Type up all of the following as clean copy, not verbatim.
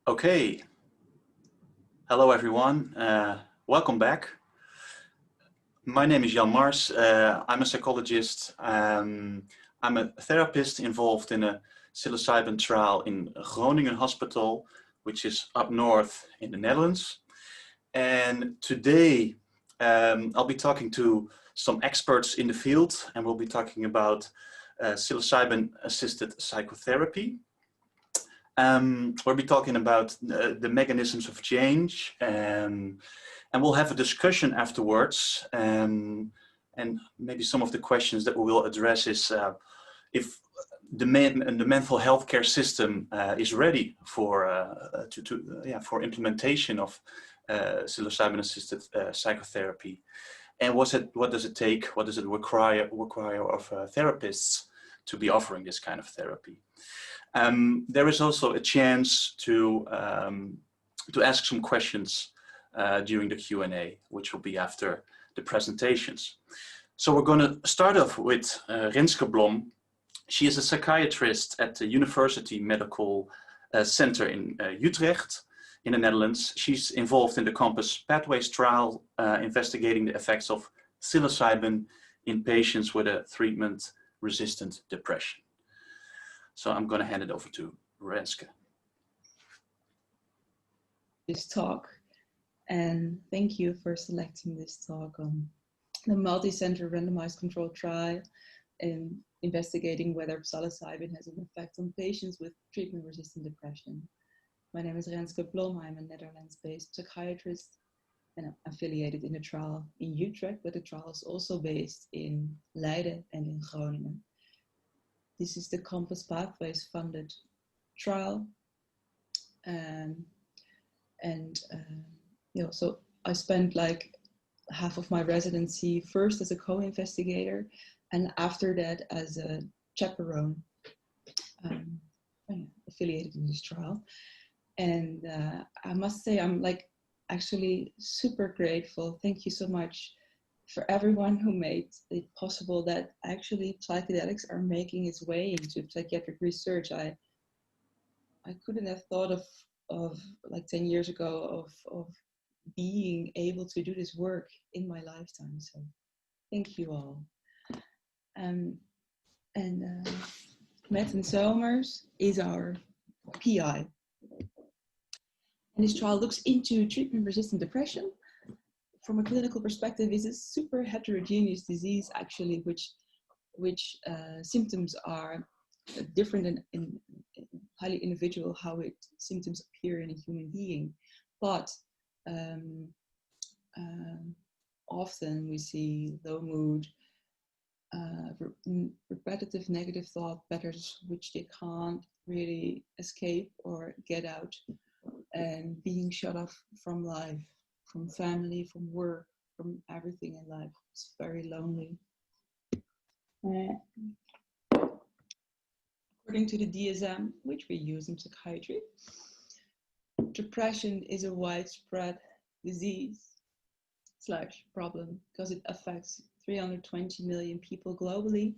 Okay, hello everyone. Welcome back. My name is Jan Mars. I'm a psychologist. I'm a therapist involved in a psilocybin trial in Groningen Hospital, which is up north in the Netherlands. And today I'll be talking to some experts in the field, and we'll be talking about psilocybin-assisted psychotherapy. We'll be talking about the mechanisms of change, and we'll have a discussion afterwards. And maybe some of the questions that we will address is if the mental health care system is ready for for implementation of psilocybin-assisted psychotherapy, and what does it take? What does it require of therapists to be offering this kind of therapy? There is also a chance to ask some questions during the Q&A, which will be after the presentations. So we're going to start off with Renske Blom. She is a psychiatrist at the University Medical Center in Utrecht in the Netherlands. She's involved in the Compass Pathways trial, investigating the effects of psilocybin in patients with a treatment-resistant depression. So I'm going to hand it over to Renske. This talk, and thank you for selecting this talk on the multi-center randomized controlled trial and investigating whether psilocybin has an effect on patients with treatment-resistant depression. My name is Renske Blom. I'm a Netherlands-based psychiatrist and I'm affiliated in the trial in Utrecht, but the trial is also based in Leiden and in Groningen. This is the Compass Pathways funded trial. So I spent like half of my residency first as a co-investigator and after that as a chaperone affiliated in this trial. And I must say I'm like actually super grateful. Thank you so much for everyone who made it possible that actually psychedelics are making its way into psychiatric research. I couldn't have thought of like 10 years ago of being able to do this work in my lifetime. So thank you all. Metten Somers is our PI. And this trial looks into treatment-resistant depression. From a clinical perspective, is a super heterogeneous disease, actually, which symptoms are different and highly individual how symptoms appear in a human being. But often we see low mood, repetitive negative thought patterns which they can't really escape or get out, and being shut off from life, from family, from work, from everything in life. It's very lonely. According to the DSM, which we use in psychiatry, depression is a widespread disease/problem because it affects 320 million people globally,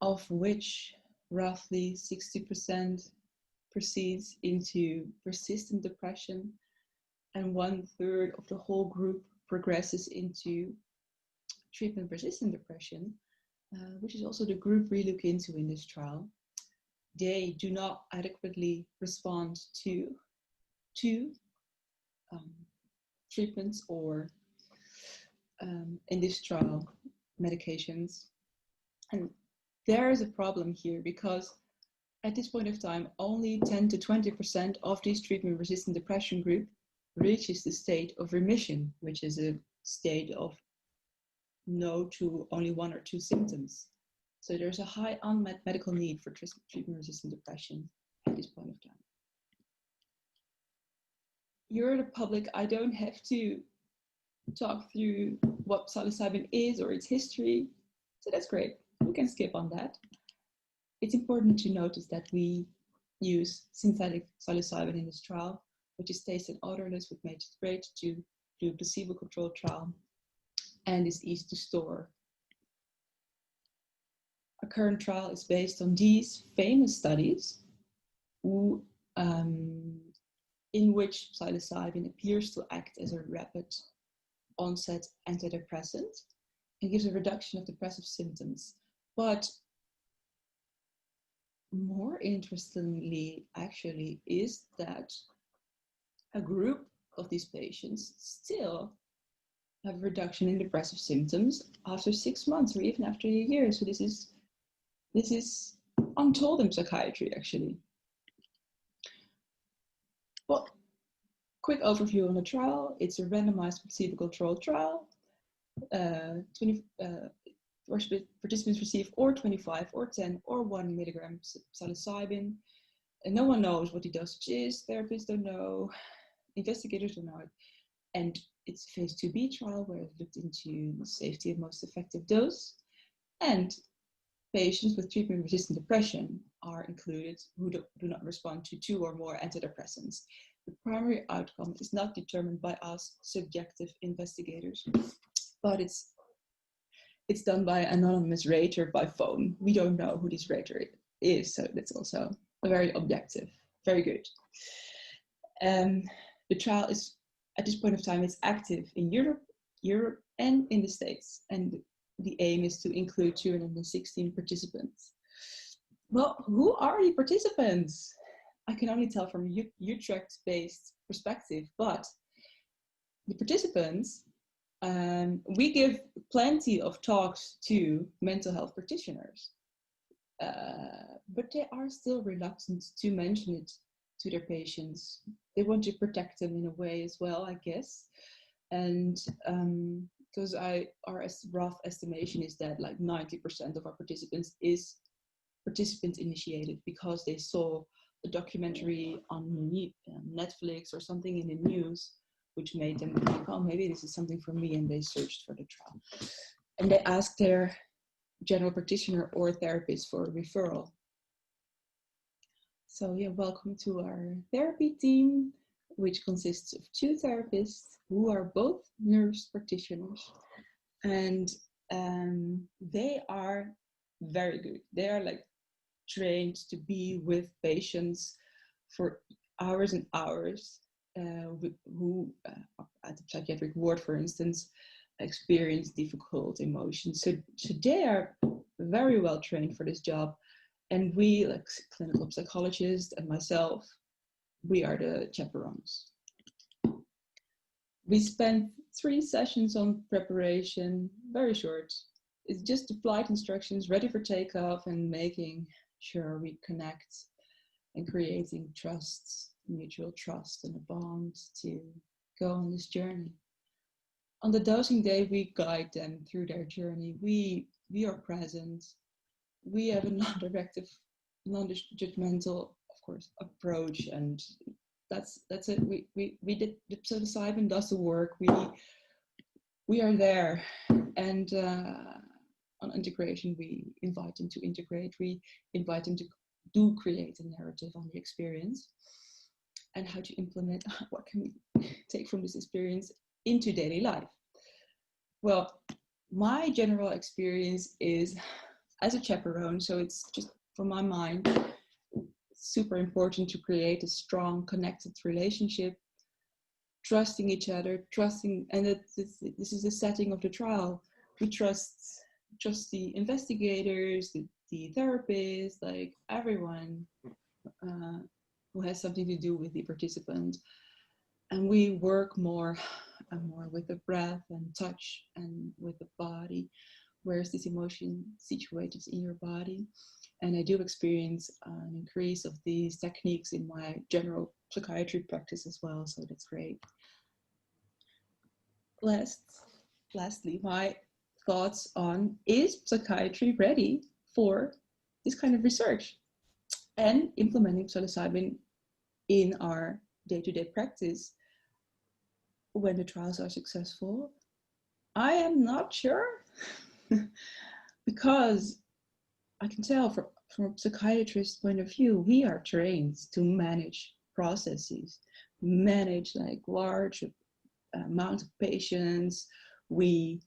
of which roughly 60% proceeds into persistent depression, and 1/3 of the whole group progresses into treatment-resistant depression, which is also the group we look into in this trial. They do not adequately respond to treatments or, in this trial, medications. And there is a problem here because at this point of time, only 10 to 20% of this treatment-resistant depression group reaches the state of remission, which is a state of no to only 1 or 2 symptoms. So there's a high unmet medical need for treatment-resistant depression at this point of time. You're the public. I don't have to talk through what psilocybin is or its history, so that's great. We can skip on that. It's important to notice that we use synthetic psilocybin in this trial, which is taste and odorless, which makes it great to do a placebo-controlled trial, and is easy to store. Our current trial is based on these famous studies who in which psilocybin appears to act as a rapid onset antidepressant and gives a reduction of depressive symptoms. But more interestingly, actually, is that a group of these patients still have a reduction in depressive symptoms after 6 months or even after a year. So this is untold in psychiatry, actually. Well, quick overview on the trial. It's a randomized placebo-controlled trial. 20 participants receive or 25 or 10 or 1 milligram psilocybin. And no one knows what the dosage is. Therapists don't know. Investigators don't know it. And it's a phase 2b trial where it looked into the safety and most effective dose. And patients with treatment-resistant depression are included who do not respond to 2 or more antidepressants. The primary outcome is not determined by us subjective investigators, but it's done by an anonymous rater by phone. We don't know who this rater is, so that's also very objective, very good. The trial is, at this point of time, it's active in Europe and in the States, and the aim is to include 216 participants. Well, who are the participants? I can only tell from Utrecht-based perspective, but the participants, we give plenty of talks to mental health practitioners, but they are still reluctant to mention it to their patients. They want to protect them in a way as well, I guess. And because our rough estimation is that like 90% of our participants is participant initiated because they saw a documentary on Netflix or something in the news, which made them think, oh, maybe this is something for me, and they searched for the trial. And they asked their general practitioner or therapist for a referral. So yeah, welcome to our therapy team, which consists of 2 therapists who are both nurse practitioners. And they are very good. They are like trained to be with patients for hours and hours, who at the psychiatric ward, for instance, experience difficult emotions. So they are very well trained for this job. And we, like clinical psychologists and myself, we are the chaperones. We spent 3 sessions on preparation, very short. It's just the flight instructions, ready for takeoff, and making sure we connect and creating trust, mutual trust and a bond to go on this journey. On the dosing day, we guide them through their journey. We are present. We have a non-directive, non-judgmental, of course, approach, and that's it. We did the psilocybin does the work. We are there, and on integration, we invite them to integrate. We invite them to do create a narrative on the experience and how to implement what can we take from this experience into daily life. Well, my general experience is as a chaperone, so it's just from my mind, super important to create a strong, connected relationship, trusting each other, and this is the setting of the trial. We trust the investigators, the therapists, like everyone who has something to do with the participant. And we work more and more with the breath and touch and with the body. Where's this emotion situated in your body? And I do experience an increase of these techniques in my general psychiatry practice as well, so that's great. Lastly, my thoughts on, is psychiatry ready for this kind of research and implementing psilocybin in our day-to-day practice when the trials are successful? I am not sure because I can tell from a psychiatrist's point of view, we are trained to manage processes, manage like large amount of patients. We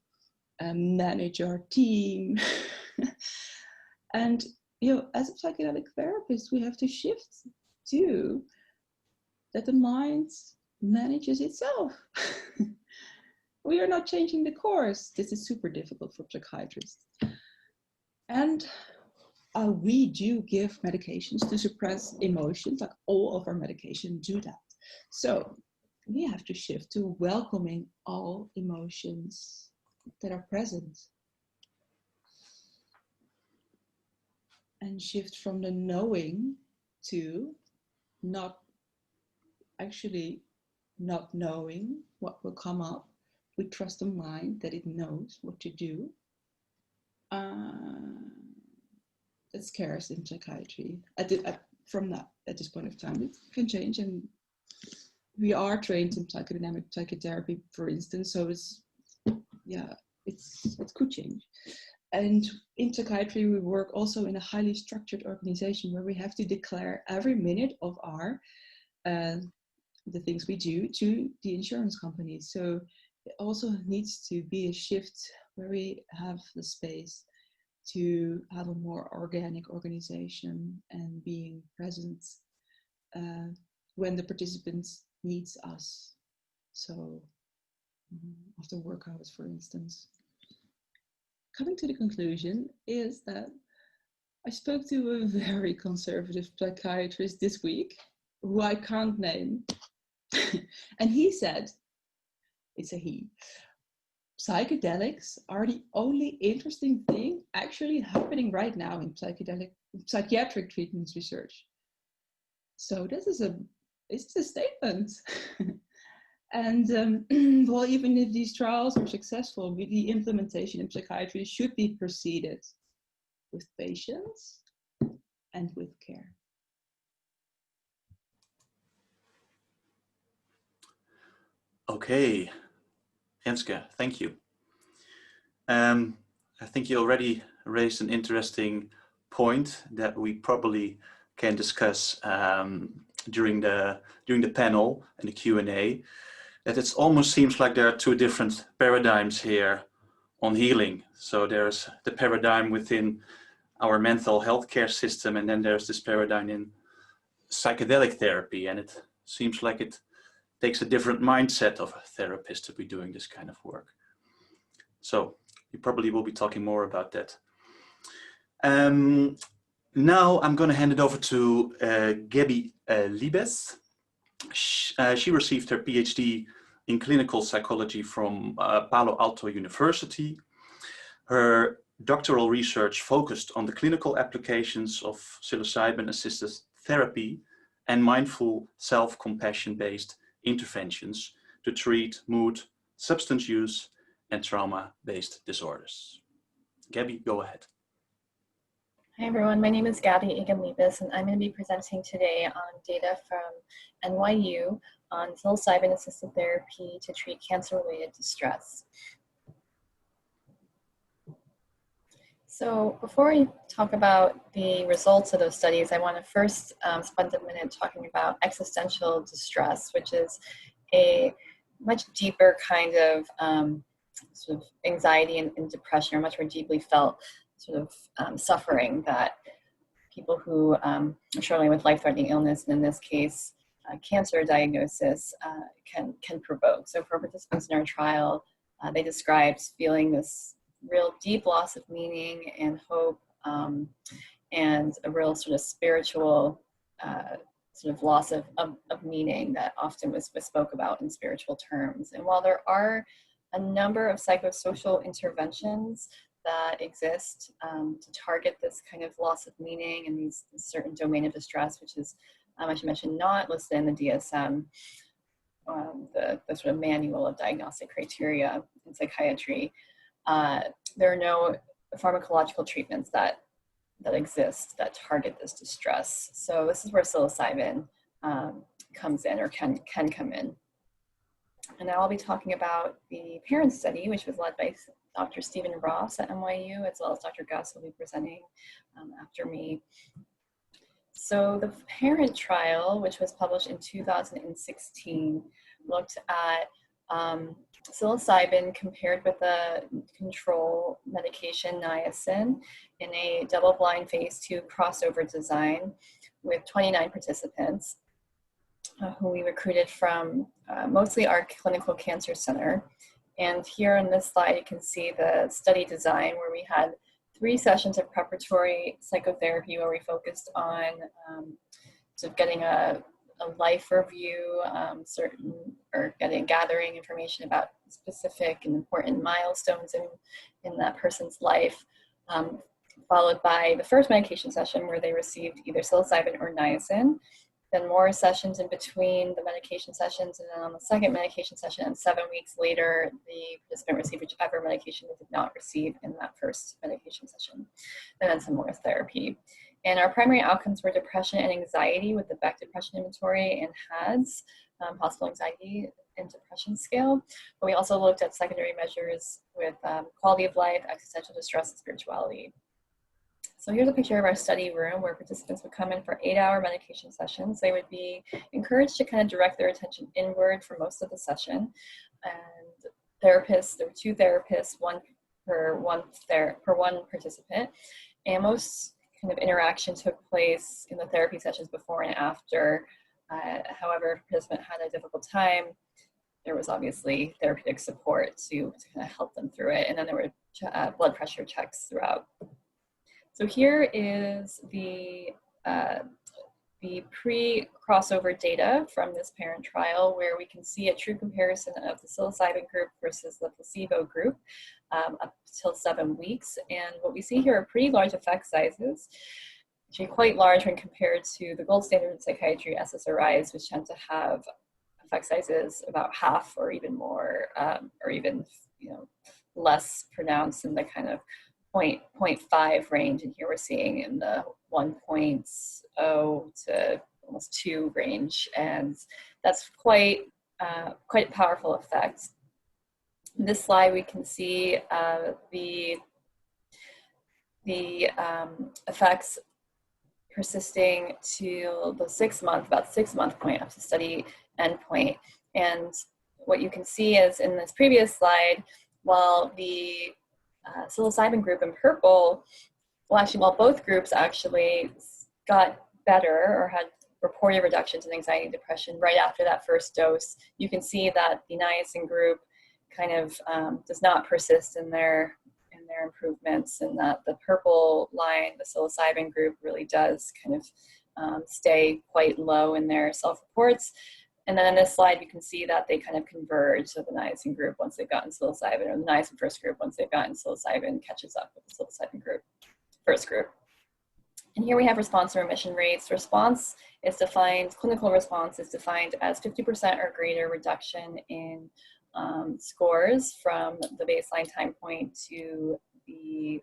manage our team. And, as a psychedelic therapist, we have to shift to that the mind manages itself. We are not changing the course. This is super difficult for psychiatrists. And we do give medications to suppress emotions, like all of our medications do that. So we have to shift to welcoming all emotions that are present. And shift from the knowing to not knowing what will come up. We trust the mind that it knows what to do. That's scarce in psychiatry. At this point of time, it can change, and we are trained in psychodynamic psychotherapy, for instance. So it could change. And in psychiatry, we work also in a highly structured organization where we have to declare every minute of our the things we do to the insurance companies. So it also needs to be a shift where we have the space to have a more organic organization and being present when the participants needs us. So after work hours, for instance. Coming to the conclusion is that I spoke to a very conservative psychiatrist this week, who I can't name. And he said, it's a he, psychedelics are the only interesting thing actually happening right now in psychiatric treatments research. So this is a statement. And well, even if these trials are successful, the implementation in psychiatry should be proceeded with patience and with care. Okay, Jenske, thank you. I think you already raised an interesting point that we probably can discuss during the panel and the Q&A. That it almost seems like there are two different paradigms here on healing. So there's the paradigm within our mental health care system, and then there's this paradigm in psychedelic therapy, and it seems like it takes a different mindset of a therapist to be doing this kind of work. So we probably will be talking more about that. Now I'm going to hand it over to Gabby Libes. She received her PhD in clinical psychology from Palo Alto University. Her doctoral research focused on the clinical applications of psilocybin-assisted therapy and mindful self-compassion based interventions to treat mood, substance use, and trauma-based disorders. Gabby, go ahead. Hi everyone, my name is Gabby Egan-Liebes, and I'm going to be presenting today on data from NYU on psilocybin-assisted therapy to treat cancer-related distress. So before we talk about the results of those studies, I want to first spend a minute talking about existential distress, which is a much deeper kind of sort of anxiety and depression, or much more deeply felt sort of suffering that people who are struggling with life-threatening illness, and in this case, cancer diagnosis, can provoke. So for participants in our trial, they described feeling this real deep loss of meaning and hope, and a real sort of spiritual sort of loss of meaning that often was spoke about in spiritual terms. And while there are a number of psychosocial interventions that exist to target this kind of loss of meaning and these certain domain of distress, which is, I should mention, not listed in the DSM, the sort of manual of diagnostic criteria in psychiatry. There are no pharmacological treatments that exist that target this distress. So this is where psilocybin comes in, or can come in. And now I'll be talking about the parent study, which was led by Dr. Stephen Ross at NYU, as well as Dr. Gus will be presenting after me. So the parent trial, which was published in 2016, looked at psilocybin compared with a control medication, niacin, in a double-blind phase 2 crossover design with 29 participants. who we recruited from mostly our clinical cancer center. And here on this slide, you can see the study design where we had 3 sessions of preparatory psychotherapy where we focused on sort of getting a life review, gathering information about specific and important milestones in that person's life, followed by the first medication session where they received either psilocybin or niacin. Then more sessions in between the medication sessions, and then on the second medication session, and 7 weeks later, the participant received whichever medication they did not receive in that first medication session, and then some more therapy. And our primary outcomes were depression and anxiety with the Beck Depression Inventory and HADS, Possible Anxiety and Depression Scale. But we also looked at secondary measures with quality of life, existential distress, and spirituality. So here's a picture of our study room where participants would come in for 8-hour medication sessions. They would be encouraged to kind of direct their attention inward for most of the session. And therapists, there were 2 therapists, one per one participant. And most kind of interaction took place in the therapy sessions before and after. However, if a participant had a difficult time, there was obviously therapeutic support to kind of help them through it. And then there were blood pressure checks throughout. So here is the pre-crossover data from this parent trial where we can see a true comparison of the psilocybin group versus the placebo group up till 7 weeks. And what we see here are pretty large effect sizes, actually quite large when compared to the gold standard in psychiatry SSRIs, which tend to have effect sizes about half or even more, or even less pronounced in the kind of 0.5 range, and here we're seeing in the 1.0 to almost 2 range, and that's quite powerful effect. In this slide, we can see the effects persisting to the about 6 month point up to study endpoint. And what you can see is in this previous slide, while the psilocybin group in purple, while both groups actually got better or had reported reductions in anxiety and depression right after that first dose, you can see that the niacin group kind of does not persist in their improvements, and that the purple line, the psilocybin group, really does kind of stay quite low in their self-reports. And then in this slide, you can see that they kind of converge. So the niacin group, once they've gotten psilocybin, or the niacin first group, once they've gotten psilocybin, catches up with the psilocybin group, first group. And here we have response and remission rates. Response is defined, clinical response is defined as 50% or greater reduction in scores from the baseline time point to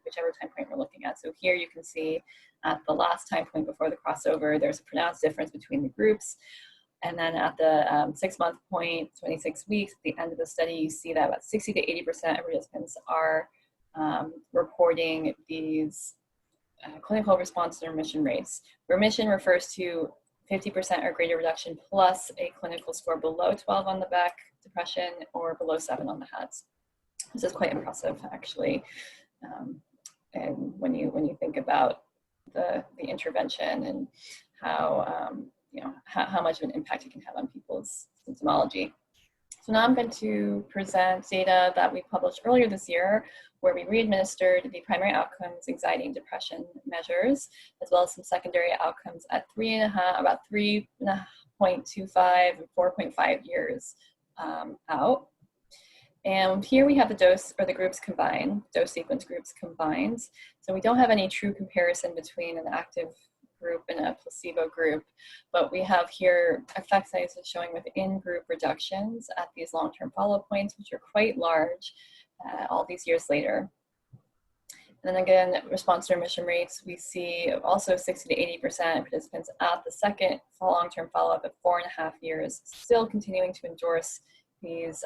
whichever time point we're looking at. So here you can see at the last time point before the crossover, there's a pronounced difference between the groups. And then at the 6 month point, 26 weeks, at the end of the study, you see that about 60 to 80% of participants are reporting these clinical response and remission rates. Remission refers to 50% or greater reduction plus a clinical score below 12 on the Beck Depression or below 7 on the HADS. This is quite impressive, actually. And when you think about the intervention and how how much of an impact it can have on people's symptomology. So now I'm going to present data that we published earlier this year, where we re-administered the primary outcomes, anxiety and depression measures, as well as some secondary outcomes at about 3.25 and 4.5 years out. And here we have the dose or the groups combined, dose sequence groups combined. So we don't have any true comparison between an active group and a placebo group, but we have here effect sizes showing within group reductions at these long-term follow-up points, which are quite large all these years later. And then again, response to remission rates, we see also 60 to 80% participants at the second long-term follow-up at 4.5 years, still continuing to endorse these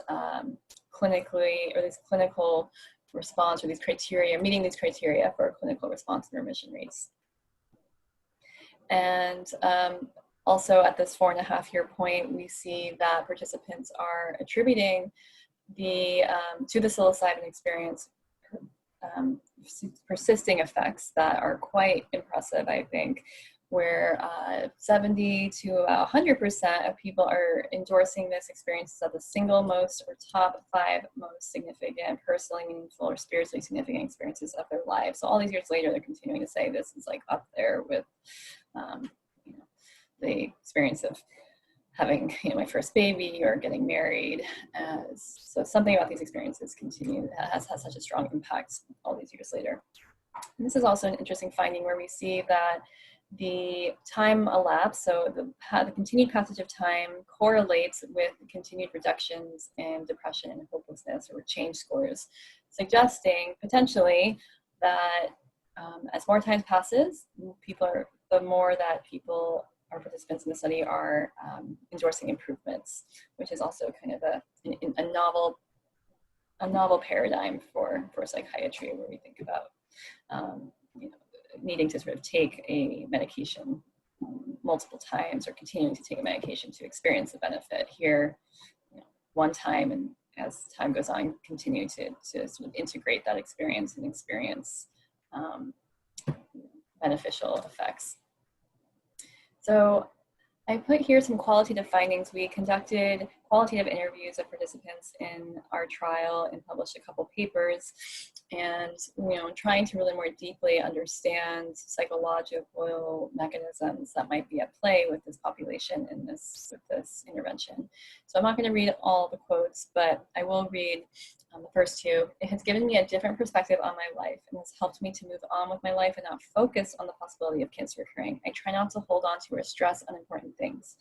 clinical response, or these criteria, meeting these criteria for clinical response and remission rates. And also at this 4.5 year point, we see that participants are attributing to the psilocybin experience persisting effects that are quite impressive, I think, where 70 to about 100% of people are endorsing this experience as the single most or top 5 most significant, personally meaningful or spiritually significant experiences of their lives. So all these years later, they're continuing to say this is like up there with you know, the experience of having my first baby or getting married. So something about these experiences has such a strong impact all these years later. And this is also an interesting finding where we see that the time elapsed, so the continued passage of time correlates with continued reductions in depression and hopelessness or change scores, suggesting potentially that as more time passes, the more that our participants in the study are endorsing improvements, which is also kind of a novel paradigm for psychiatry, where we think about needing to sort of take a medication multiple times or continuing to take a medication to experience the benefit. Here, one time, and as time goes on, continue to sort of integrate that experience and experience beneficial effects. So I put here some qualitative findings. We conducted qualitative interviews of participants in our trial and published a couple papers, and trying to really more deeply understand psychological mechanisms that might be at play with this population with this intervention. So I'm not going to read all the quotes, but I will read the first two. "It has given me a different perspective on my life and has helped me to move on with my life and not focus on the possibility of cancer occurring. I try not to hold on to or stress unimportant things."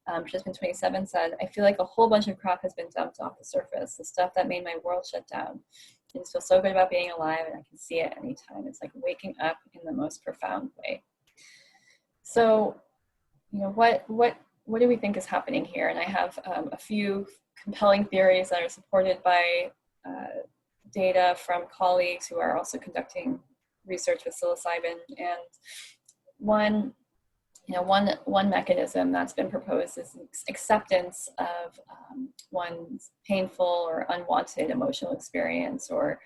Participant 27 said, "I feel like a whole bunch of crap has been dumped off the surface, the stuff that made my world shut down. I just feel so good about being alive, and I can see it anytime. It's like waking up in the most profound way." So, what do we think is happening here? And I have a few compelling theories that are supported by data from colleagues who are also conducting research with psilocybin. And one mechanism that's been proposed is acceptance of one's painful or unwanted emotional experience, or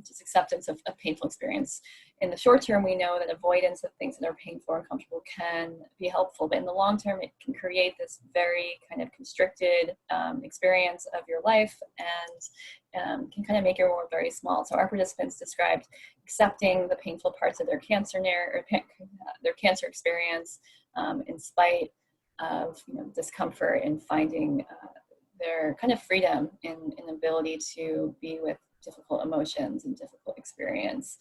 just acceptance of painful experience. In the short term, we know that avoidance of things that are painful or uncomfortable can be helpful, but in the long term, it can create this very kind of constricted experience of your life, and can kind of make your world very small. So our participants described accepting the painful parts of their cancer their cancer experience, in spite of discomfort, and finding their kind of freedom in ability to be with difficult emotions and difficult experience,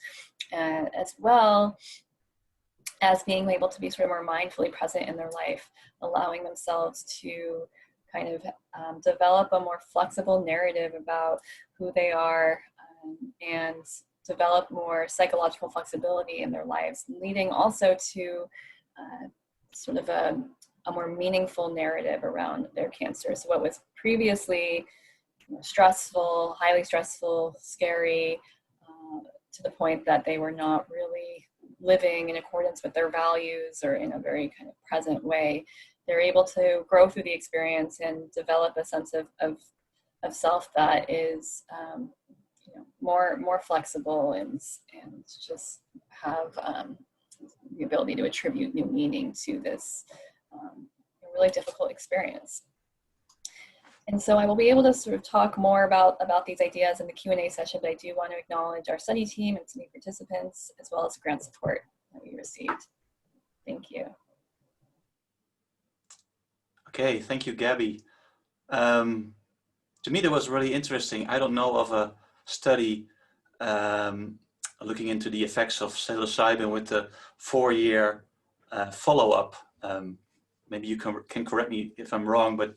as well as being able to be sort of more mindfully present in their life, allowing themselves to kind of develop a more flexible narrative about who they are, and develop more psychological flexibility in their lives, leading also to sort of a more meaningful narrative around their cancer. So what was previously stressful, highly stressful, scary, to the point that they were not really living in accordance with their values or in a very kind of present way, they're able to grow through the experience and develop a sense of self that is more flexible, and just have the ability to attribute new meaning to this really difficult experience. And so I will be able to sort of talk more about these ideas in the Q&A session, but I do want to acknowledge our study team and study participants, as well as grant support that we received. Thank you. Okay, thank you, Gabby. To me, that was really interesting. I don't know of a study looking into the effects of psilocybin with the 4-year follow-up. Maybe you can correct me if I'm wrong, but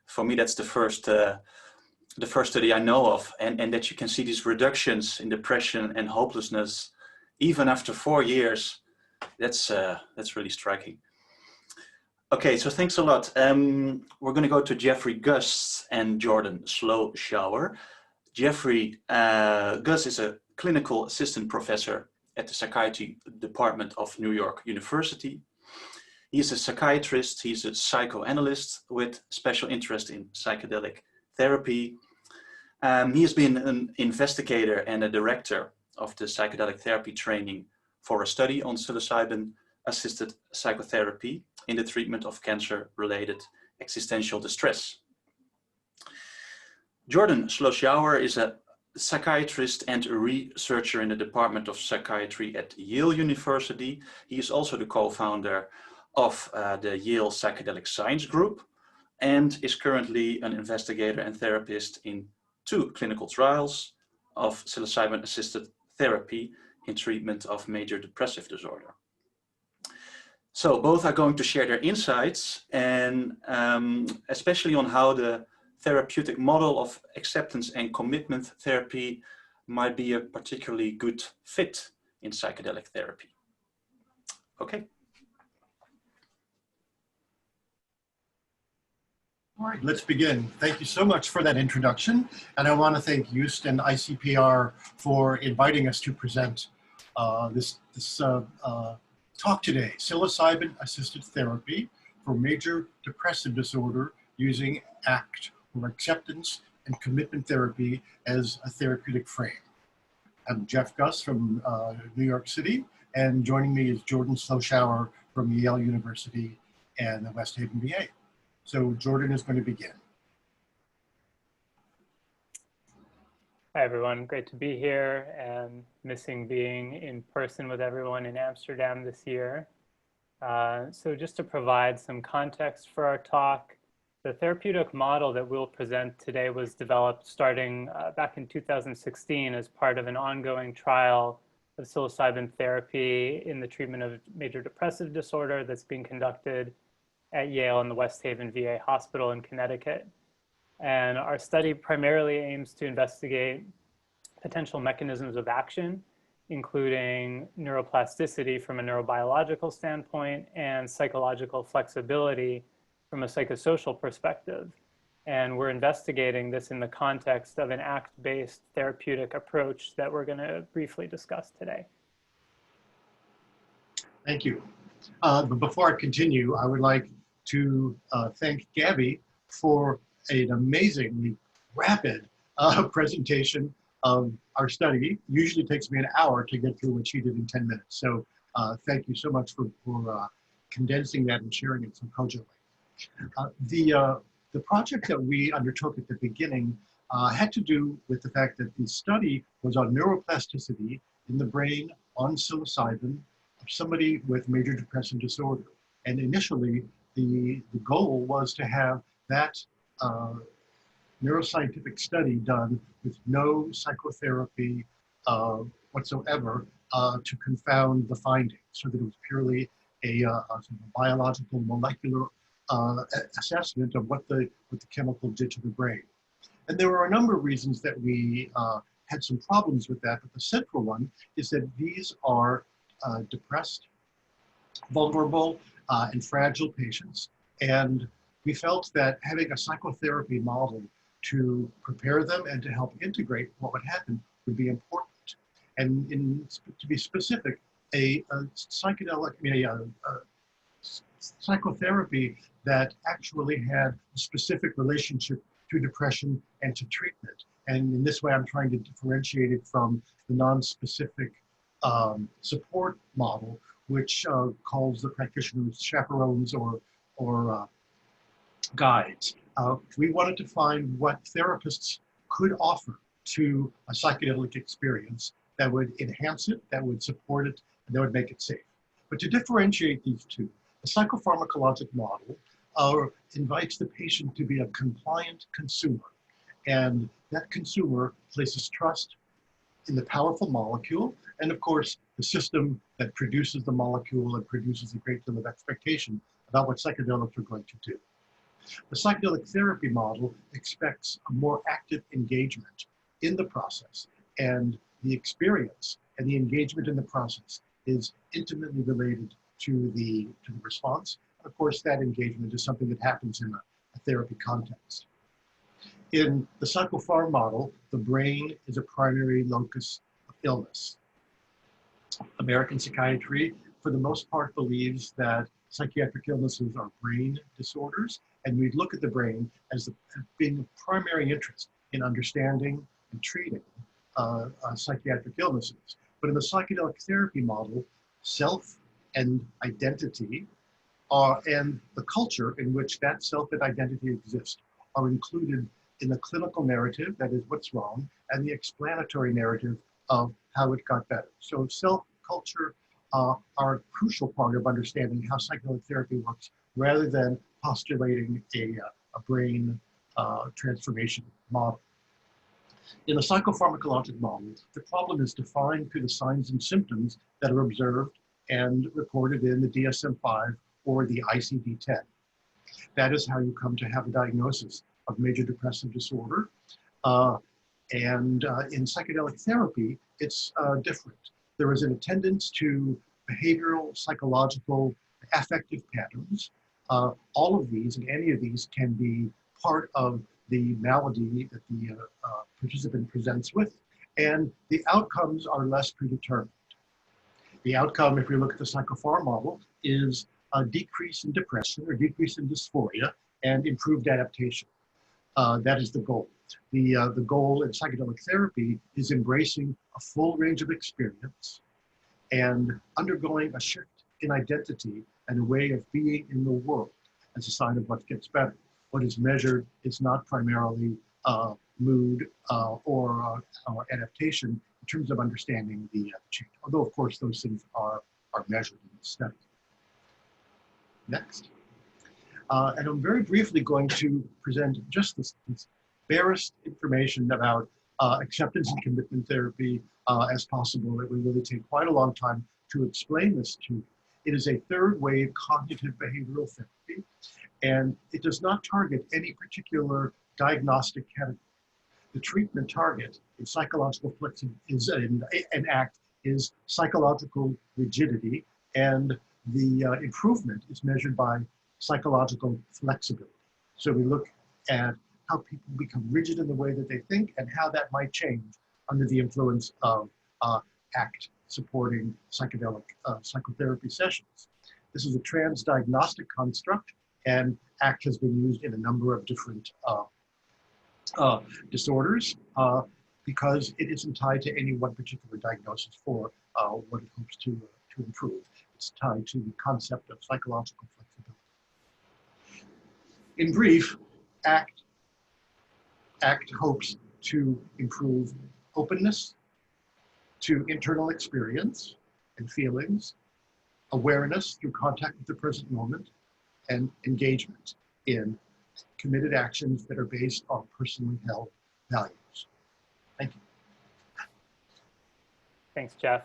for me, that's the first study I know of, and that you can see these reductions in depression and hopelessness even after 4 years. That's really striking. Okay, so thanks a lot. We're going to go to Jeffrey Gus and Jordan Slowshower. Jeffrey Gus is a clinical assistant professor at the psychiatry department of New York University. He is a psychiatrist, he's a psychoanalyst with special interest in psychedelic therapy. He has been an investigator and a director of the psychedelic therapy training for a study on psilocybin Psilocybin-assisted psychotherapy in the treatment of cancer-related existential distress. Jordan Schlossauer is a psychiatrist and a researcher in the Department of Psychiatry at Yale University. He is also the co-founder of the Yale Psychedelic Science Group and is currently an investigator and therapist in 2 clinical trials of psilocybin-assisted therapy in treatment of major depressive disorder. So both are going to share their insights and especially on how the therapeutic model of acceptance and commitment therapy might be a particularly good fit in psychedelic therapy. Okay. All right, let's begin. Thank you so much for that introduction. And I want to thank Just and ICPR for inviting us to present this talk today, psilocybin-assisted therapy for major depressive disorder using ACT, or acceptance and commitment therapy, as a therapeutic frame. I'm Jeff Gus from New York City, and joining me is Jordan Schlossauer from Yale University and the West Haven VA. So Jordan is going to begin. Hi everyone, great to be here and missing being in person with everyone in Amsterdam this year. So just to provide some context for our talk, the therapeutic model that we'll present today was developed starting back in 2016 as part of an ongoing trial of psilocybin therapy in the treatment of major depressive disorder that's being conducted at Yale and the West Haven VA Hospital in Connecticut. And our study primarily aims to investigate potential mechanisms of action, including neuroplasticity from a neurobiological standpoint and psychological flexibility from a psychosocial perspective. And we're investigating this in the context of an ACT-based therapeutic approach that we're going to briefly discuss today. Thank you. But before I continue, I would like to thank Gabby for an amazingly rapid presentation of our study. Usually takes me an hour to get through what she did in 10 minutes. So thank you so much for condensing that and sharing it so cogently. The project that we undertook at the beginning had to do with the fact that the study was on neuroplasticity in the brain on psilocybin of somebody with major depressive disorder. And initially, the goal was to have that neuroscientific study done with no psychotherapy whatsoever to confound the findings, so that it was purely a sort of biological molecular assessment of what the chemical did to the brain. And there were a number of reasons that we had some problems with that, but the central one is that these are depressed, vulnerable, and fragile patients. And we felt that having a psychotherapy model to prepare them and to help integrate what would happen would be important. And to be specific, a psychotherapy that actually had a specific relationship to depression and to treatment. And in this way, I'm trying to differentiate it from the non-specific support model, which calls the practitioners chaperones or guides. We wanted to find what therapists could offer to a psychedelic experience that would enhance it, that would support it, and that would make it safe. But to differentiate these two, the psychopharmacologic model invites the patient to be a compliant consumer. And that consumer places trust in the powerful molecule, and of course, the system that produces the molecule and produces a great deal of expectation about what psychedelics are going to do. The psychedelic therapy model expects a more active engagement in the process, and the experience and the engagement in the process is intimately related to the response. Of course, that engagement is something that happens in a therapy context. In the psychopharm model, the brain is a primary locus of illness. American psychiatry, for the most part, believes that psychiatric illnesses are brain disorders, and we look at the brain as being of primary interest in understanding and treating psychiatric illnesses. But in the psychedelic therapy model, self and identity and the culture in which that self and identity exist are included in the clinical narrative, that is what's wrong, and the explanatory narrative of how it got better. So self, culture are a crucial part of understanding how psychedelic therapy works, rather than postulating a brain transformation model. In a psychopharmacologic model, the problem is defined through the signs and symptoms that are observed and recorded in the DSM-5 or the ICD-10. That is how you come to have a diagnosis of major depressive disorder. In psychedelic therapy, it's different. There is an attendance to behavioral, psychological, affective patterns. All of these and any of these can be part of the malady that the participant presents with, and the outcomes are less predetermined. The outcome, if we look at the psychopharm model, is a decrease in depression or decrease in dysphoria and improved adaptation. That is the goal. The goal in psychedelic therapy is embracing a full range of experience and undergoing a shift in identity and a way of being in the world as a sign of what gets better. What is measured is not primarily mood or adaptation in terms of understanding the change, although of course those things are measured in the study. Next. And I'm very briefly going to present just this barest information about acceptance and commitment therapy as possible. It will really take quite a long time to explain this to you. It is a third wave cognitive behavioral therapy, and it does not target any particular diagnostic category. The treatment target in psychological flexibility is an ACT is psychological rigidity, and the improvement is measured by psychological flexibility. So we look at how people become rigid in the way that they think and how that might change under the influence of ACT supporting psychedelic psychotherapy sessions. This is a transdiagnostic construct, and ACT has been used in a number of different disorders because it isn't tied to any one particular diagnosis for what it hopes to improve. It's tied to the concept of psychological flexibility. In brief, ACT hopes to improve openness to internal experience and feelings, awareness through contact with the present moment, and engagement in committed actions that are based on personally held values. Thank you. Thanks, Jeff.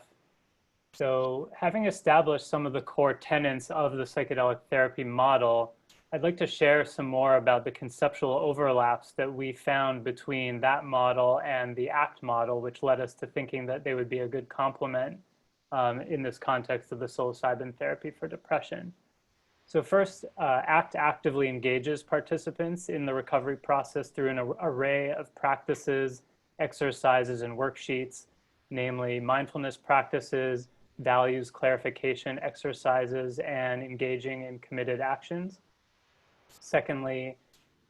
So having established some of the core tenets of the psychedelic therapy model, I'd like to share some more about the conceptual overlaps that we found between that model and the ACT model, which led us to thinking that they would be a good complement in this context of the psilocybin therapy for depression. So first, ACT actively engages participants in the recovery process through an array of practices, exercises, and worksheets, namely mindfulness practices, values clarification exercises, and engaging in committed actions. Secondly,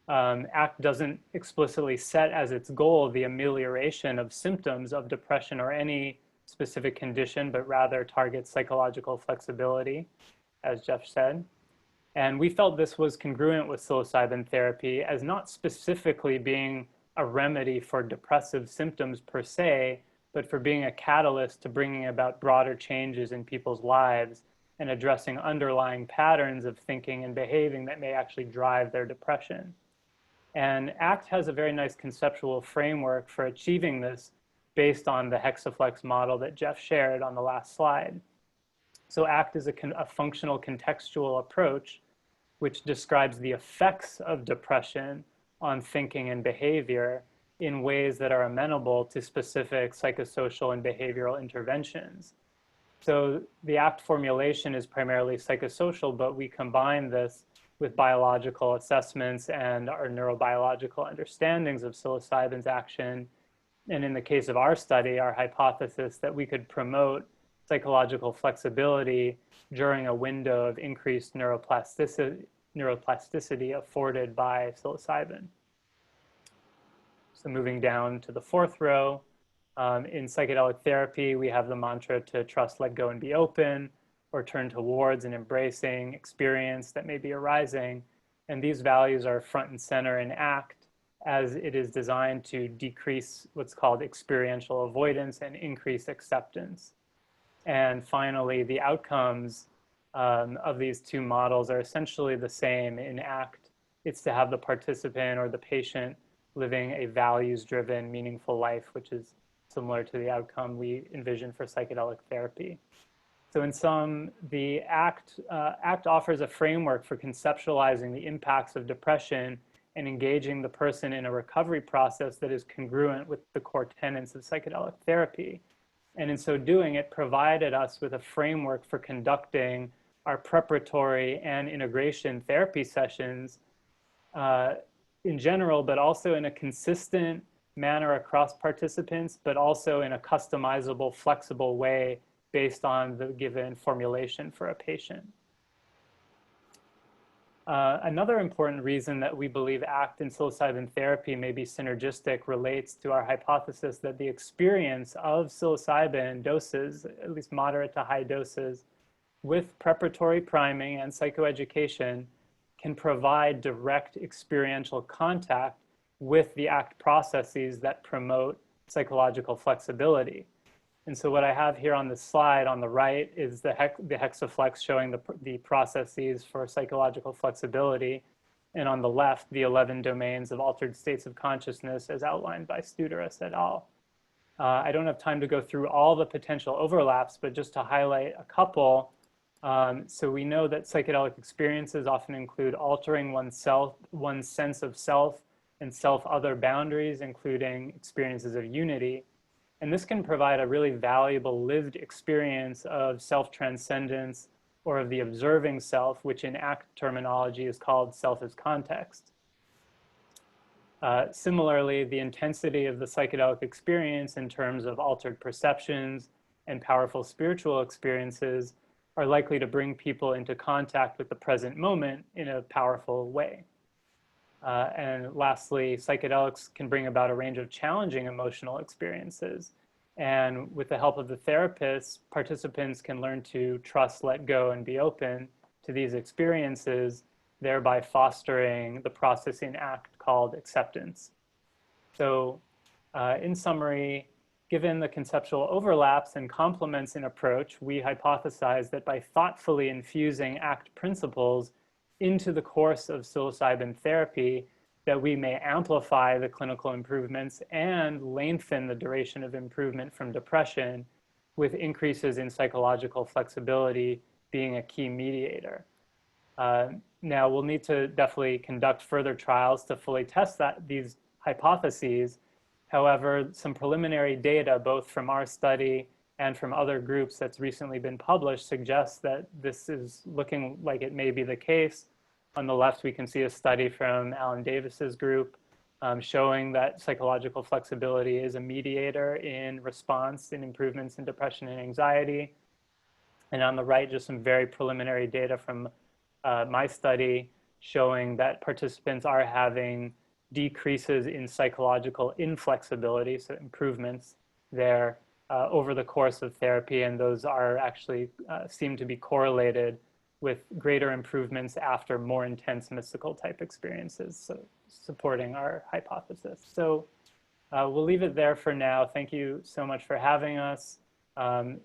ACT doesn't explicitly set as its goal the amelioration of symptoms of depression or any specific condition, but rather targets psychological flexibility, as Jeff said. And we felt this was congruent with psilocybin therapy as not specifically being a remedy for depressive symptoms per se, but for being a catalyst to bringing about broader changes in people's lives and addressing underlying patterns of thinking and behaving that may actually drive their depression. And ACT has a very nice conceptual framework for achieving this based on the Hexaflex model that Jeff shared on the last slide. So ACT is a functional contextual approach which describes the effects of depression on thinking and behavior in ways that are amenable to specific psychosocial and behavioral interventions. So the ACT formulation is primarily psychosocial, but we combine this with biological assessments and our neurobiological understandings of psilocybin's action. And in the case of our study, our hypothesis that we could promote psychological flexibility during a window of increased neuroplasticity afforded by psilocybin. So moving down to the fourth row, in psychedelic therapy, we have the mantra to trust, let go, and be open, or turn towards an embracing experience that may be arising. And these values are front and center in ACT, as it is designed to decrease what's called experiential avoidance and increase acceptance. And finally, the outcomes of these two models are essentially the same in ACT. It's to have the participant or the patient living a values-driven, meaningful life, which is similar to the outcome we envision for psychedelic therapy. So in sum, the ACT offers a framework for conceptualizing the impacts of depression and engaging the person in a recovery process that is congruent with the core tenets of psychedelic therapy. And in so doing, it provided us with a framework for conducting our preparatory and integration therapy sessions in general, but also in a consistent manner across participants, but also in a customizable, flexible way based on the given formulation for a patient. Another important reason that we believe ACT and psilocybin therapy may be synergistic relates to our hypothesis that the experience of psilocybin doses, at least moderate to high doses, with preparatory priming and psychoeducation can provide direct experiential contact with the ACT processes that promote psychological flexibility. And so what I have here on the slide on the right is the hexaflex showing the processes for psychological flexibility. And on the left, the 11 domains of altered states of consciousness as outlined by Studeris et al. I don't have time to go through all the potential overlaps, but just to highlight a couple. So we know that psychedelic experiences often include altering one's sense of self and self-other boundaries, including experiences of unity. And this can provide a really valuable lived experience of self-transcendence or of the observing self, which in ACT terminology is called self as context. Similarly, the intensity of the psychedelic experience in terms of altered perceptions and powerful spiritual experiences are likely to bring people into contact with the present moment in a powerful way. And lastly, psychedelics can bring about a range of challenging emotional experiences. And with the help of the therapist, participants can learn to trust, let go, and be open to these experiences, thereby fostering the processing act called acceptance. So in summary, given the conceptual overlaps and complements in approach, we hypothesize that by thoughtfully infusing ACT principles into the course of psilocybin therapy, that we may amplify the clinical improvements and lengthen the duration of improvement from depression, with increases in psychological flexibility being a key mediator. Now, we'll need to definitely conduct further trials to fully test these hypotheses. However, some preliminary data, both from our study and from other groups that's recently been published, suggests that this is looking like it may be the case. On the left, we can see a study from Alan Davis's group showing that psychological flexibility is a mediator in response in improvements in depression and anxiety. And on the right, just some very preliminary data from my study showing that participants are having decreases in psychological inflexibility, so improvements there over the course of therapy, and those are actually seem to be correlated with greater improvements after more intense mystical type experiences, so supporting our hypothesis. So we'll leave it there for now. Thank you so much for having us. I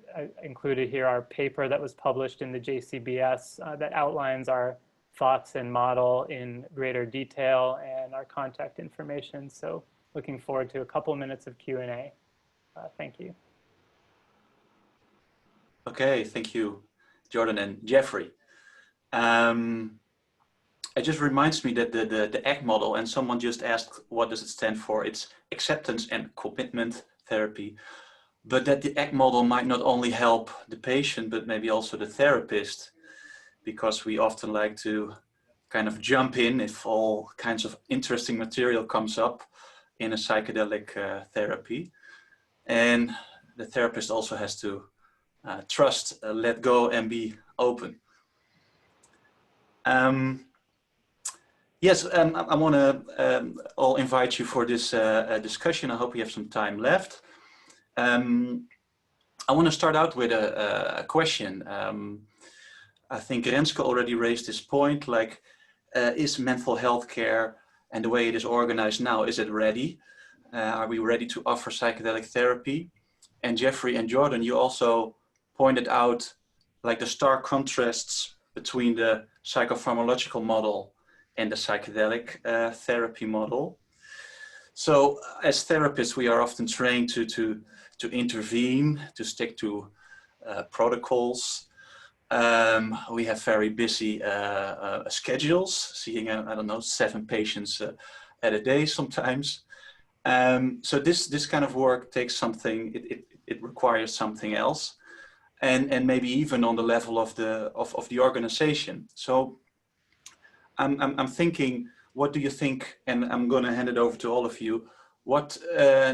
included here our paper that was published in the JCBS that outlines our thoughts and model in greater detail and our contact information. So looking forward to a couple minutes of Q&A. Thank you. Okay, thank you, Jordan and Jeffrey. It just reminds me that the ACT model, and someone just asked, what does it stand for? It's acceptance and commitment therapy. But that the ACT model might not only help the patient, but maybe also the therapist, because we often like to kind of jump in if all kinds of interesting material comes up in a psychedelic therapy. And the therapist also has to trust, let go, and be open. Yes, I want to all invite you for this discussion. I hope we have some time left. I want to start out with a question. I think Renske already raised this point, like, is mental health care and the way it is organized now, is it ready? Are we ready to offer psychedelic therapy? And Jeffrey and Jordan, you also pointed out like the stark contrasts between the psychopharmacological model and the psychedelic therapy model. So as therapists, we are often trained to intervene, to stick to protocols. We have very busy schedules, seeing, I don't know, 7 patients at a day sometimes. So this kind of work takes something, it requires something else. And maybe even on the level of the organization. So I'm thinking, what do you think, and I'm going to hand it over to all of you, what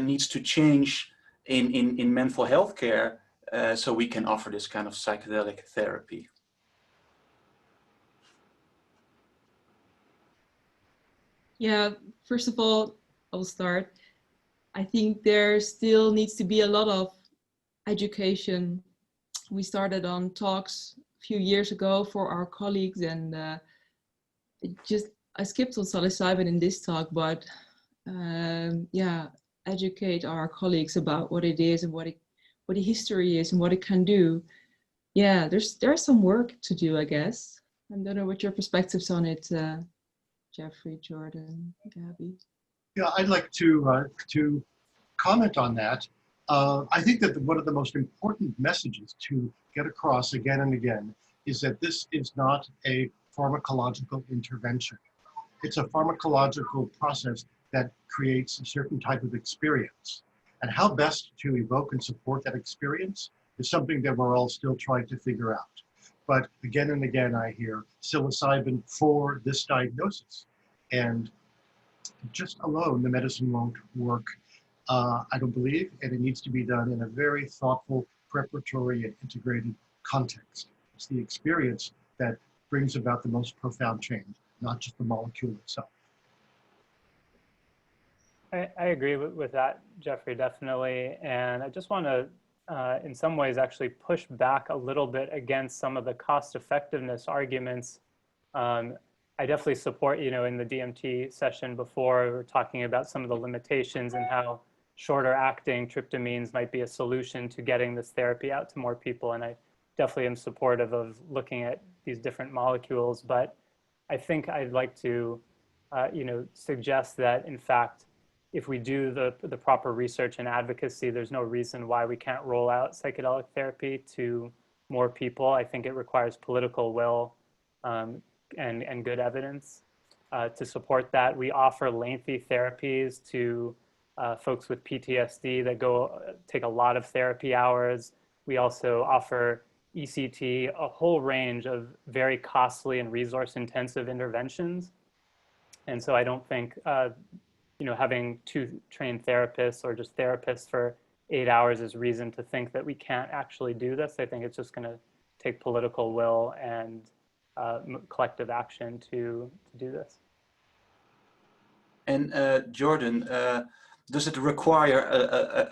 needs to change in mental health care so we can offer this kind of psychedelic therapy? Yeah, first of all, I'll start. I think there still needs to be a lot of education. We started on talks a few years ago for our colleagues, and I skipped on psilocybin in this talk, but yeah, educate our colleagues about what it is and what the history is and what it can do. Yeah, there's some work to do, I guess. I don't know what your perspectives on it, Jeffrey, Jordan, Gabby. Yeah, I'd like to comment on that. I think that one of the most important messages to get across again and again is that this is not a pharmacological intervention. It's a pharmacological process that creates a certain type of experience. And how best to evoke and support that experience is something that we're all still trying to figure out. But again and again, I hear psilocybin for this diagnosis. And just alone, the medicine won't work, I don't believe, and it needs to be done in a very thoughtful, preparatory, and integrated context. It's the experience that brings about the most profound change, not just the molecule itself. I agree with that, Jeffrey, definitely. And I just want to, in some ways, actually push back a little bit against some of the cost effectiveness arguments. I definitely support, in the DMT session before, we were talking about some of the limitations and how shorter acting tryptamines might be a solution to getting this therapy out to more people. And I definitely am supportive of looking at these different molecules. But I think I'd like to, suggest that, in fact, if we do the proper research and advocacy, there's no reason why we can't roll out psychedelic therapy to more people. I think it requires political will and good evidence to support that. We offer lengthy therapies to folks with PTSD that take a lot of therapy hours. We also offer ECT, a whole range of very costly and resource-intensive interventions. And so I don't think having 2 trained therapists or just therapists for 8 hours is reason to think that we can't actually do this. I think it's just going to take political will and collective action to do this. And Jordan, does it require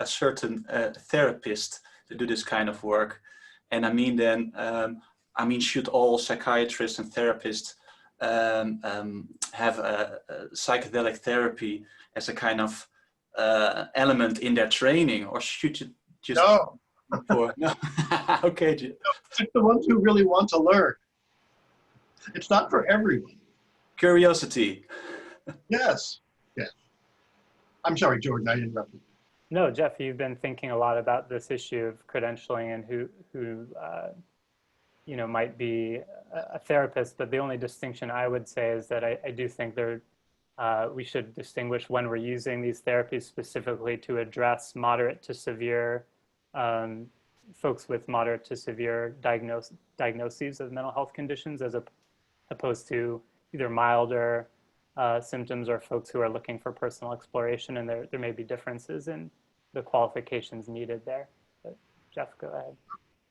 a certain therapist to do this kind of work? And I mean then, should all psychiatrists and therapists have a psychedelic therapy as a kind of element in their training, or should you just... No. No. Okay. It's the ones who really want to learn. It's not for everyone. Curiosity. Yes. Yes. I'm sorry, Jordan, I interrupted. No, Jeff, you've been thinking a lot about this issue of credentialing and who might be a therapist, but the only distinction I would say is that I do think we should distinguish when we're using these therapies specifically to address moderate to severe folks with moderate to severe diagnoses of mental health conditions, as opposed to either milder symptoms or folks who are looking for personal exploration, and there may be differences in the qualifications needed there. But Jeff, go ahead.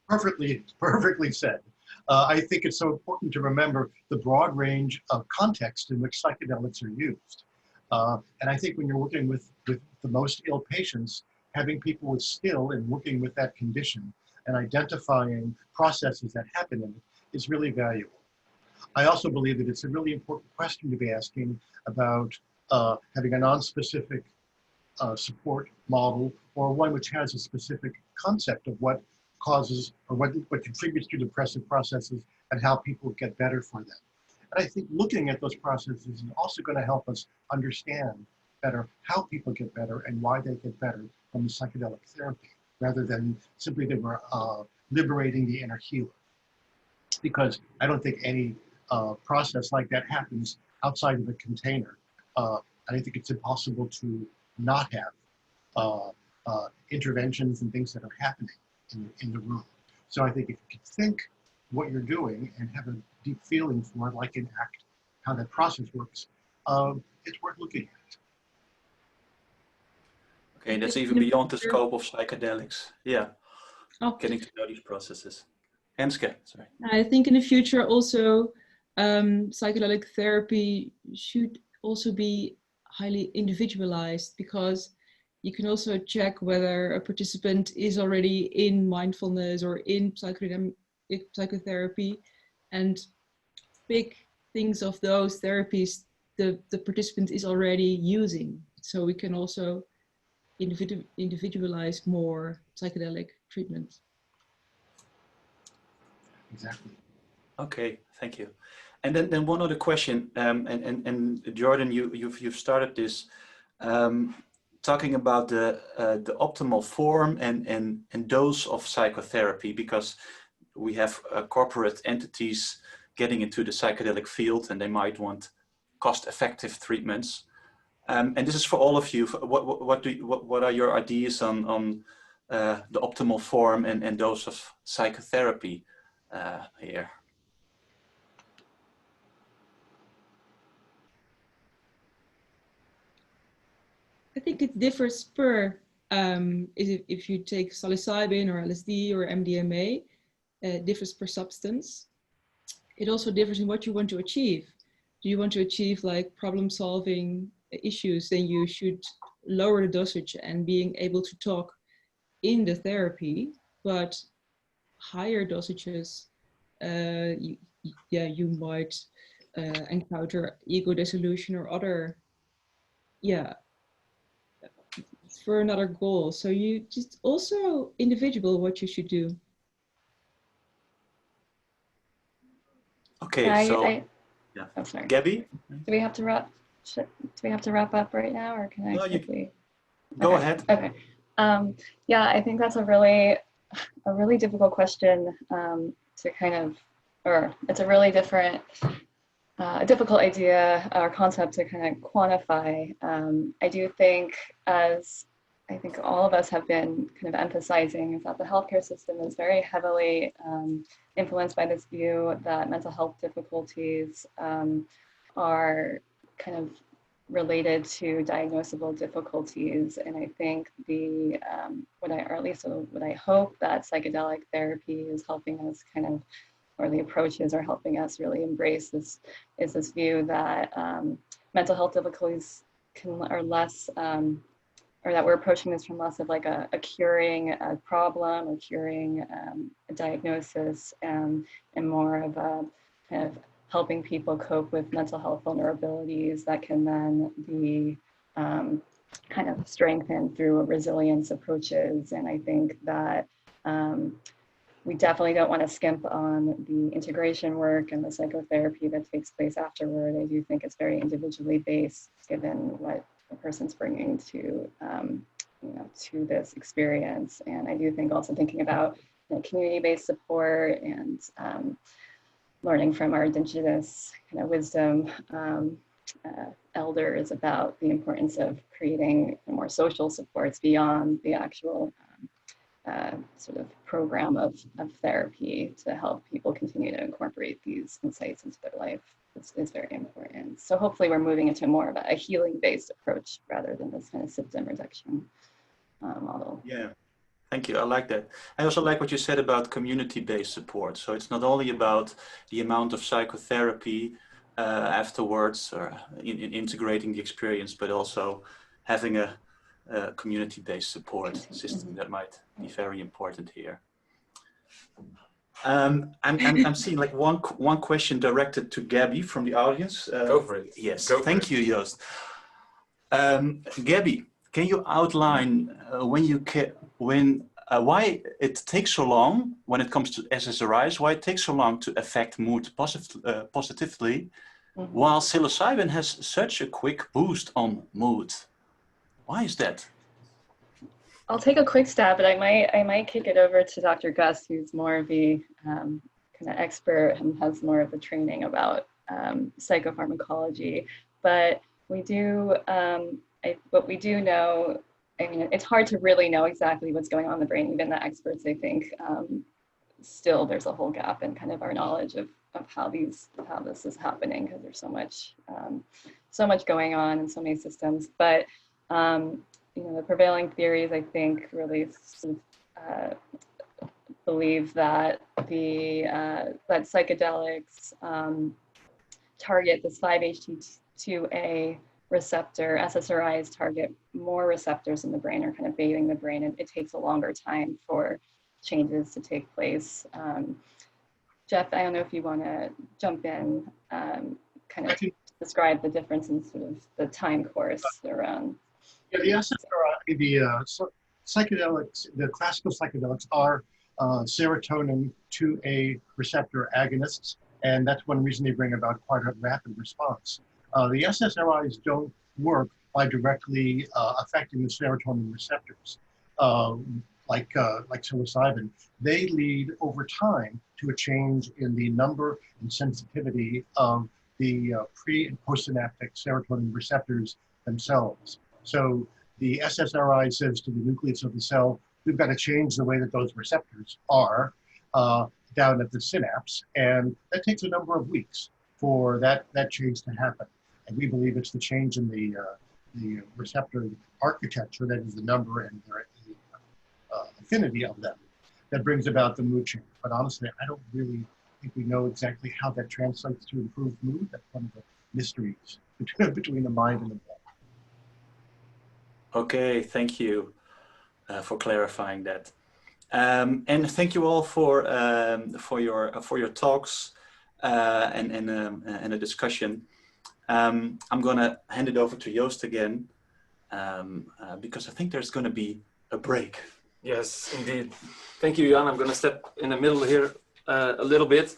Perfectly said. I think it's so important to remember the broad range of context in which psychedelics are used. And I think when you're working with the most ill patients, having people with skill in working with that condition and identifying processes that happen in it is really valuable. I also believe that it's a really important question to be asking about having a non-specific support model, or one which has a specific concept of what causes or what contributes to depressive processes and how people get better for them. And I think looking at those processes is also going to help us understand better how people get better and why they get better from the psychedelic therapy, rather than simply that we're liberating the inner healer. Because I don't think any process like that happens outside of a container. And I think it's impossible to not have interventions and things that are happening in the room. So I think if you can think what you're doing and have a deep feeling for it, like in ACT, how that process works, it's worth looking at. Okay, that's even beyond the scope of psychedelics. Yeah, Oh. getting to know these processes. Henske, sorry. I think in the future also psychedelic therapy should also be highly individualized, because you can also check whether a participant is already in mindfulness or in psychotherapy, and pick things of those therapies the participant is already using. So we can also individualize more psychedelic treatments. Exactly. Okay, thank you. And then one other question, and Jordan, you've started this talking about the optimal form and dose of psychotherapy, because we have corporate entities getting into the psychedelic field, and they might want cost-effective treatments. And this is for all of you. What are your ideas on the optimal form and dose of psychotherapy here? I think it differs per, if you take psilocybin or LSD or MDMA, it differs per substance. It also differs in what you want to achieve. Do you want to achieve like problem solving issues, then you should lower the dosage and being able to talk in the therapy, but higher dosages, you might encounter ego dissolution or other, for another goal. So you just also individual what you should do. Okay, yeah. Oh, sorry. Gabby? Do we have to wrap? Do we have to wrap up right now, or can I quickly? Go ahead. Okay. Yeah, I think that's a really difficult question to kind of, or it's a really different, a difficult idea or concept to kind of quantify. I do think, as I think all of us have been kind of emphasizing, is that the healthcare system is very heavily influenced by this view that mental health difficulties are kind of related to diagnosable difficulties. And I think what I hope that psychedelic therapy is helping us kind of, or the approaches are helping us really embrace this view that mental health difficulties are less, or that we're approaching this from less of like a curing a problem or curing a diagnosis, and more of a kind of helping people cope with mental health vulnerabilities that can then be kind of strengthened through resilience approaches. And I think that we definitely don't want to skimp on the integration work and the psychotherapy that takes place afterward. I do think it's very individually based, given what a person's bringing to to this experience. And I do think also thinking about community-based support and learning from our indigenous kind of wisdom elders about the importance of creating more social supports beyond the actual sort of program of therapy to help people continue to incorporate these insights into their life is very important. So hopefully we're moving into more of a healing-based approach rather than this kind of symptom reduction model. Yeah, thank you. I like that. I also like what you said about community-based support. So it's not only about the amount of psychotherapy afterwards or in integrating the experience, but also having a community-based support system that might be very important here. I'm seeing like one question directed to Gabby from the audience. Go for it. Yes, Go for thank it. you, Joost. Gabby, can you outline why it takes so long when it comes to SSRIs? Why it takes so long to affect mood positively, while psilocybin has such a quick boost on mood? Why is that? I'll take a quick stab, but I might kick it over to Dr. Gus, who's more of the kind of expert and has more of the training about psychopharmacology. But we do, what we do know, I mean, it's hard to really know exactly what's going on in the brain. Even the experts, I think, still there's a whole gap in kind of our knowledge of how this is happening, because there's so much going on in so many systems. But you know, the prevailing theories, I think, really believe that that psychedelics target this 5-HT2A receptor. SSRIs target more receptors in the brain, or kind of bathing the brain, and it takes a longer time for changes to take place. Jeff, I don't know if you want to jump in, kind of describe the difference in sort of the time course around. Yeah, the SSRI, the psychedelics, the classical psychedelics are serotonin 2A receptor agonists, and that's one reason they bring about quite a rapid response. The SSRIs don't work by directly affecting the serotonin receptors, like psilocybin. They lead over time to a change in the number and sensitivity of the pre- and postsynaptic serotonin receptors themselves. So the SSRI says to the nucleus of the cell, we've got to change the way that those receptors are down at the synapse, and that takes a number of weeks for that change to happen. And we believe it's the change in the receptor architecture, that is the number and the affinity of them, that brings about the mood change. But honestly, I don't really think we know exactly how that translates to improved mood. That's one of the mysteries between the mind and the body. Okay, thank you for clarifying that, and thank you all for your talks and a discussion. I'm gonna hand it over to Joost again because I think there's gonna be a break. Yes, indeed. Thank you, Jan. I'm going to step in the middle here a little bit.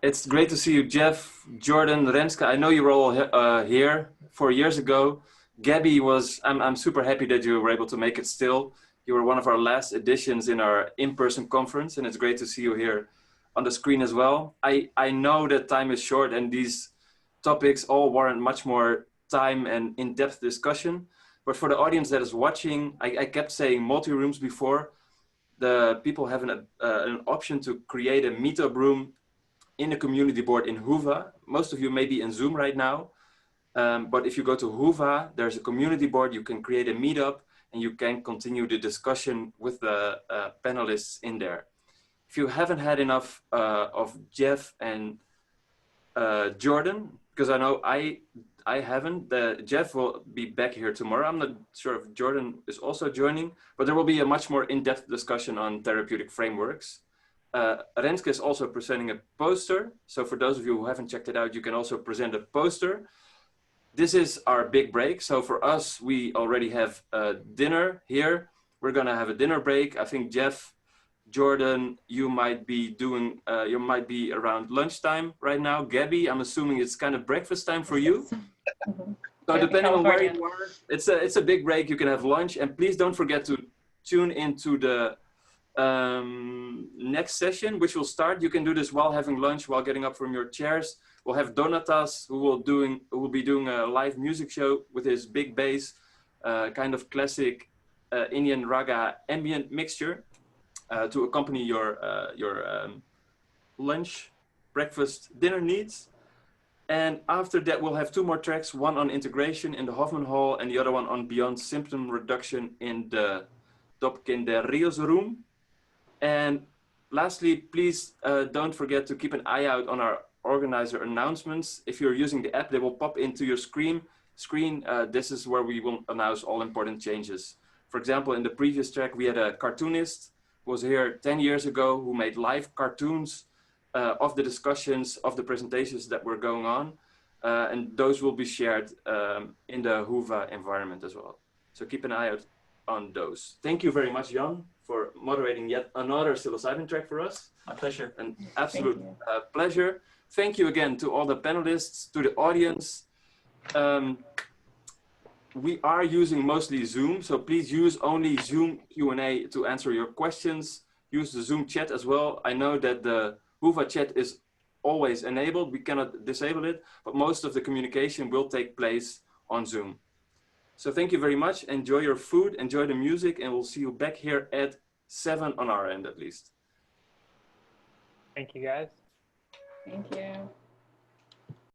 It's great to see you, Jeff, Jordan, Renske. I know you were all here 4 years ago. Gabby I'm super happy that you were able to make it still. You were one of our last editions in our in-person conference, and it's great to see you here on the screen as well. I know that time is short and these topics all warrant much more time and in-depth discussion. But for the audience that is watching, I kept saying multi-rooms before. The people have an option to create a meetup room in a community board in Hoover. Most of you may be in Zoom right now. But if you go to Hoover, there's a community board. You can create a meetup and you can continue the discussion with the panelists in there. If you haven't had enough of Jeff and Jordan, because I know I haven't. Jeff will be back here tomorrow. I'm not sure if Jordan is also joining, but there will be a much more in-depth discussion on therapeutic frameworks. Renske is also presenting a poster. So for those of you who haven't checked it out, you can also present a poster. This is our big break. So for us, we already have dinner here. We're gonna have a dinner break. I think Jeff, Jordan, you might be around lunchtime right now. Gabby, I'm assuming it's kind of breakfast time for you. So depending on where you are, it's a big break. You can have lunch, and please don't forget to tune into the next session, which will start. You can do this while having lunch, while getting up from your chairs. We'll have Donatas, who will be doing a live music show with his big bass, kind of classic Indian raga ambient mixture. To accompany your lunch, breakfast, dinner needs. And after that, we'll have 2 more tracks, one on integration in the Hoffman Hall and the other one on beyond symptom reduction in the Topkin de Rios room. And lastly, please don't forget to keep an eye out on our organizer announcements. If you're using the app, they will pop into your screen. This is where we will announce all important changes. For example, in the previous track, we had a cartoonist was here 10 years ago, who made live cartoons of the discussions, of the presentations that were going on. And those will be shared in the Whova environment as well. So keep an eye out on those. Thank you very much, Jan, for moderating yet another psilocybin track for us. My pleasure. An absolute pleasure. Thank you again to all the panelists, to the audience. We are using mostly Zoom, so please use only Zoom Q&A to answer your questions. Use the Zoom chat as well. I know that the Whova chat is always enabled. We cannot disable it, but most of the communication will take place on Zoom. So thank you very much. Enjoy your food, enjoy the music, and we'll see you back here at 7 on our end at least. Thank you, guys. Thank you.